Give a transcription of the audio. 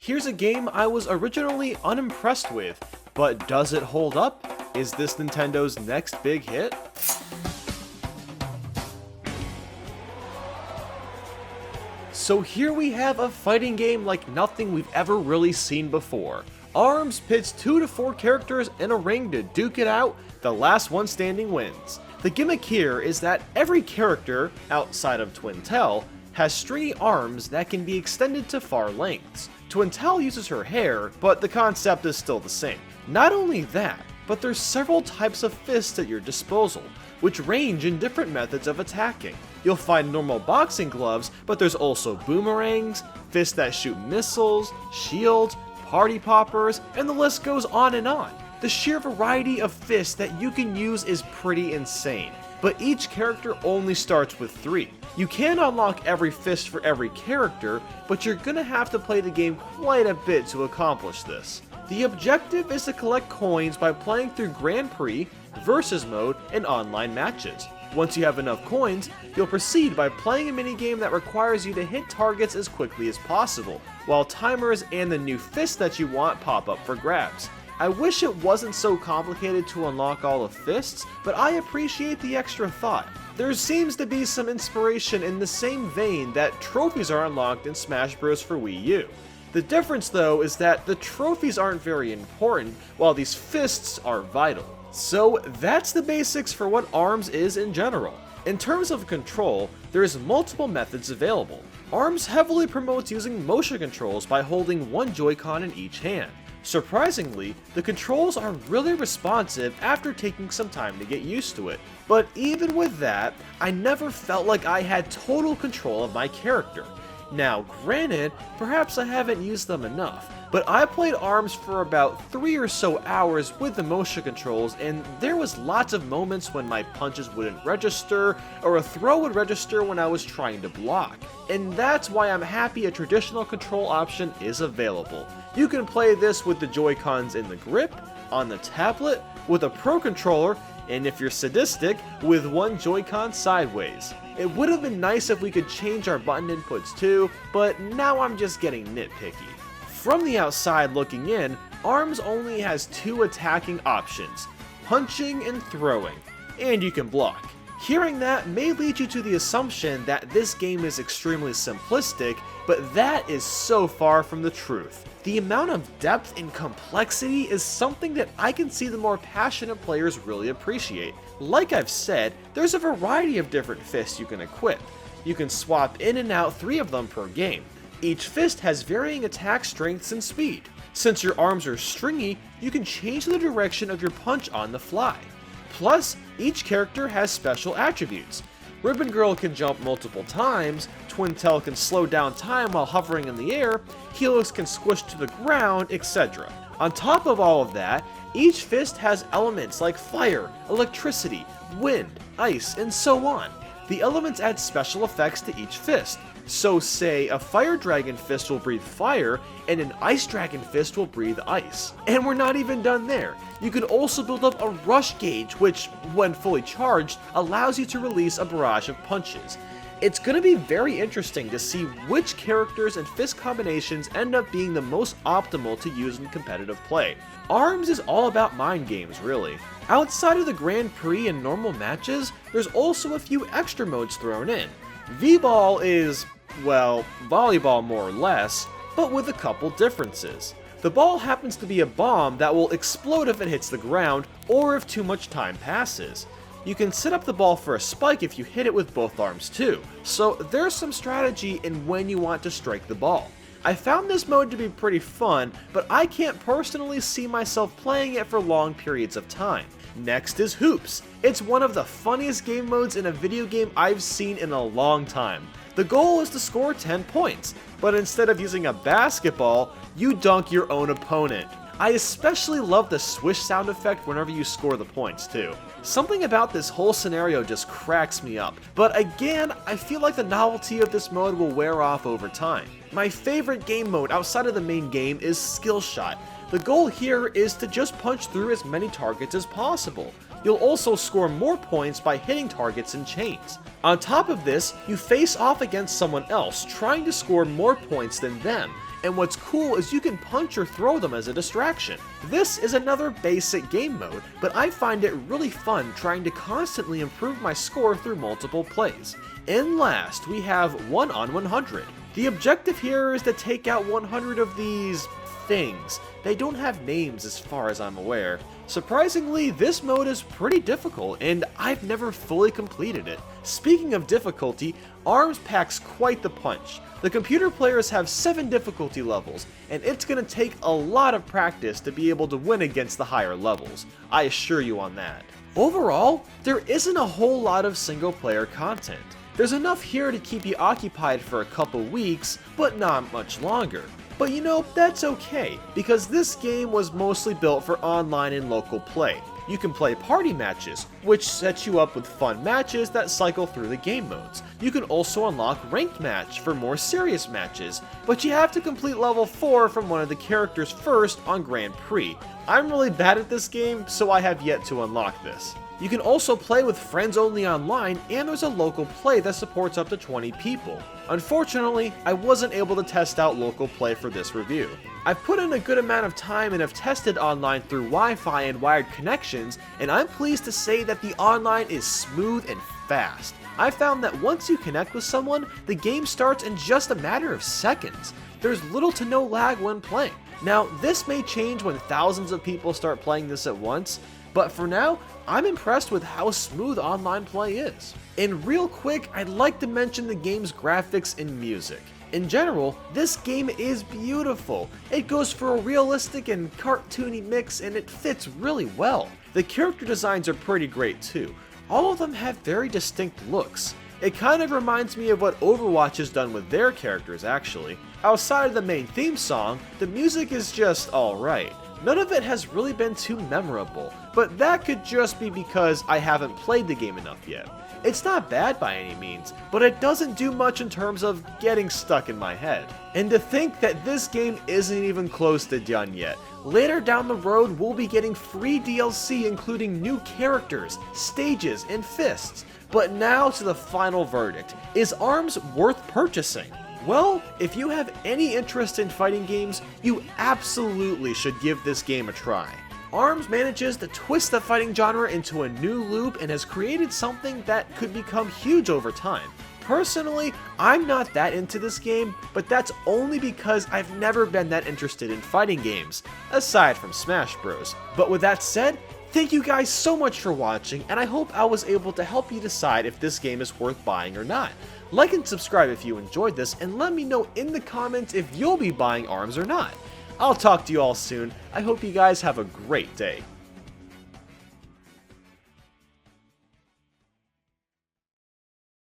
Here's a game I was originally unimpressed with, but does it hold up? Is this Nintendo's next big hit? So here we have a fighting game like nothing we've ever really seen before. ARMS pits 2 to 4 characters in a ring to duke it out, the last one standing wins. The gimmick here is that every character, outside of Twintel, has stringy arms that can be extended to far lengths. Twintel uses her hair, but the concept is still the same. Not only that, but there's several types of fists at your disposal, which range in different methods of attacking. You'll find normal boxing gloves, but there's also boomerangs, fists that shoot missiles, shields, party poppers, and the list goes on and on. The sheer variety of fists that you can use is pretty insane, but each character only starts with 3. You can unlock every fist for every character, but you're gonna have to play the game quite a bit to accomplish this. The objective is to collect coins by playing through Grand Prix, Versus Mode, and online matches. Once you have enough coins, you'll proceed by playing a minigame that requires you to hit targets as quickly as possible, while timers and the new fists that you want pop up for grabs. I wish it wasn't so complicated to unlock all the fists, but I appreciate the extra thought. There seems to be some inspiration in the same vein that trophies are unlocked in Smash Bros. For Wii U. The difference though is that the trophies aren't very important, while these fists are vital. So that's the basics for what ARMS is in general. In terms of control, there's multiple methods available. ARMS heavily promotes using motion controls by holding one Joy-Con in each hand. Surprisingly, the controls are really responsive after taking some time to get used to it. But even with that, I never felt like I had total control of my character. Now, granted, perhaps I haven't used them enough, but I played ARMS for about 3 or so hours with the motion controls, and there was lots of moments when my punches wouldn't register, or a throw would register when I was trying to block. And that's why I'm happy a traditional control option is available. You can play this with the Joy-Cons in the grip, on the tablet, with a Pro Controller, and if you're sadistic, with one Joy-Con sideways. It would have been nice if we could change our button inputs too, but now I'm just getting nitpicky. From the outside looking in, ARMS only has 2 attacking options, punching and throwing, and you can block. Hearing that may lead you to the assumption that this game is extremely simplistic, but that is so far from the truth. The amount of depth and complexity is something that I can see the more passionate players really appreciate. Like I've said, there's a variety of different fists you can equip. You can swap in and out 3 of them per game. Each fist has varying attack strengths and speed. Since your arms are stringy, you can change the direction of your punch on the fly. Plus, each character has special attributes. Ribbon Girl can jump multiple times, Twintel can slow down time while hovering in the air, Helix can squish to the ground, etc. On top of all of that, each fist has elements like fire, electricity, wind, ice, and so on. The elements add special effects to each fist. So say a fire dragon fist will breathe fire, and an ice dragon fist will breathe ice. And we're not even done there. You can also build up a rush gauge, which, when fully charged, allows you to release a barrage of punches. It's going to be very interesting to see which characters and fist combinations end up being the most optimal to use in competitive play. ARMS is all about mind games, really. Outside of the Grand Prix and normal matches, there's also a few extra modes thrown in. V-Ball is, well, volleyball more or less, but with a couple differences. The ball happens to be a bomb that will explode if it hits the ground, or if too much time passes. You can set up the ball for a spike if you hit it with both arms too, so there's some strategy in when you want to strike the ball. I found this mode to be pretty fun, but I can't personally see myself playing it for long periods of time. Next is Hoops. It's one of the funniest game modes in a video game I've seen in a long time. The goal is to score 10 points, but instead of using a basketball, you dunk your own opponent. I especially love the swish sound effect whenever you score the points too. Something about this whole scenario just cracks me up, but again, I feel like the novelty of this mode will wear off over time. My favorite game mode outside of the main game is Skill Shot. The goal here is to just punch through as many targets as possible. You'll also score more points by hitting targets in chains. On top of this, you face off against someone else trying to score more points than them, and what's cool is you can punch or throw them as a distraction. This is another basic game mode, but I find it really fun trying to constantly improve my score through multiple plays. And last, we have 1 on 100. The objective here is to take out 100 of these things. They don't have names as far as I'm aware. Surprisingly, this mode is pretty difficult, and I've never fully completed it. Speaking of difficulty, ARMS packs quite the punch. The computer players have 7 difficulty levels, and it's gonna take a lot of practice to be able to win against the higher levels. I assure you on that. Overall, there isn't a whole lot of single player content. There's enough here to keep you occupied for a couple weeks, but not much longer. But you know, that's okay, because this game was mostly built for online and local play. You can play party matches, which sets you up with fun matches that cycle through the game modes. You can also unlock ranked match for more serious matches, but you have to complete level 4 from one of the characters first on Grand Prix. I'm really bad at this game, so I have yet to unlock this. You can also play with friends only online, and there's a local play that supports up to 20 people. Unfortunately, I wasn't able to test out local play for this review. I've put in a good amount of time and have tested online through Wi-Fi and wired connections, and I'm pleased to say that the online is smooth and fast. I found that once you connect with someone, the game starts in just a matter of seconds. There's little to no lag when playing. Now, this may change when thousands of people start playing this at once, but for now, I'm impressed with how smooth online play is. And real quick, I'd like to mention the game's graphics and music. In general, this game is beautiful. It goes for a realistic and cartoony mix, and it fits really well. The character designs are pretty great too. All of them have very distinct looks. It kind of reminds me of what Overwatch has done with their characters actually. Outside of the main theme song, the music is just alright. None of it has really been too memorable, but that could just be because I haven't played the game enough yet. It's not bad by any means, but it doesn't do much in terms of getting stuck in my head. And to think that this game isn't even close to done yet. Later down the road, we'll be getting free DLC including new characters, stages, and fists. But now to the final verdict. Is ARMS worth purchasing? Well, if you have any interest in fighting games, you absolutely should give this game a try. ARMS manages to twist the fighting genre into a new loop and has created something that could become huge over time. Personally, I'm not that into this game, but that's only because I've never been that interested in fighting games, aside from Smash Bros. But with that said, thank you guys so much for watching, and I hope I was able to help you decide if this game is worth buying or not. Like and subscribe if you enjoyed this, and let me know in the comments if you'll be buying ARMS or not. I'll talk to you all soon. I hope you guys have a great day.